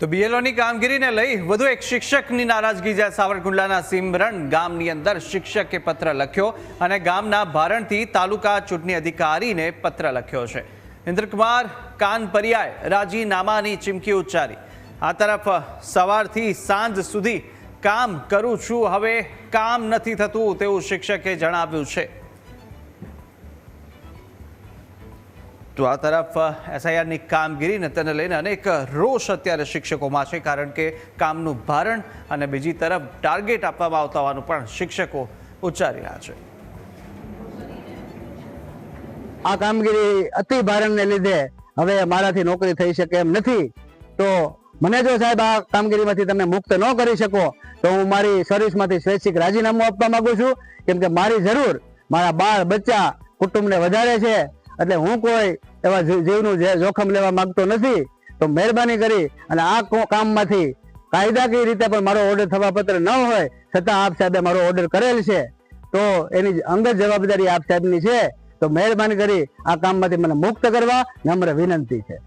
તો બીએલઓની કામગીરીને લઈ વધુ એક શિક્ષકની નારાજગી જ્યાં સાવરકુંડલાના સિમરણ ગામની અંદર શિક્ષકે પત્ર લખ્યો અને ગામના ભારણથી તાલુકા ચૂંટણી અધિકારીને પત્ર લખ્યો છે. ઇન્દ્રકુમાર કાનપરિયાએ રાજીનામાની ચીમકી ઉચ્ચારી. આ તરફ સવારથી સાંજ સુધી કામ કરું છું, હવે કામ નથી થતું તેવું શિક્ષકે જણાવ્યું છે. તો આ તરફ એસઆઈઆરની કામગીરીને તેને લઈને અનેક રોષ અત્યારે શિક્ષકોમાં છે, કારણ કે કામનું ભારણ અને બીજી તરફ ટાર્ગેટ આપવામાં આવતા હોવાનું પણ શિક્ષકો ઉચ્ચારી રહ્યા છે. આ કામગીરી અતિ ભારણને લીધે હવે મારાથી નોકરી થઈ શકે એમ નથી. તો મને જો સાહેબ આ કામગીરીમાંથી તમે મુક્ત ન કરી શકો તો હું મારી સર્વિસમાંથી સ્વૈચ્છિક રાજીનામું આપવા માંગુ છું, કેમ કે મારી જરૂર મારા બાળ બચ્ચા કુટુંબને વધારે છે. એટલે હું કોઈ એવા જીવનું જોખમ લેવા માંગતો નથી. તો મહેરબાની કરી અને આ કામમાંથી કાયદાકીય રીતે પણ મારો ઓર્ડર થવા પત્ર ન હોય છતાં આપ સાહેબે મારો ઓર્ડર કરેલ છે, તો એની અંગત જવાબદારી આપ સાહેબની છે. તો મહેરબાની કરી આ કામમાંથી મને મુક્ત કરવા નમ્ર વિનંતી છે.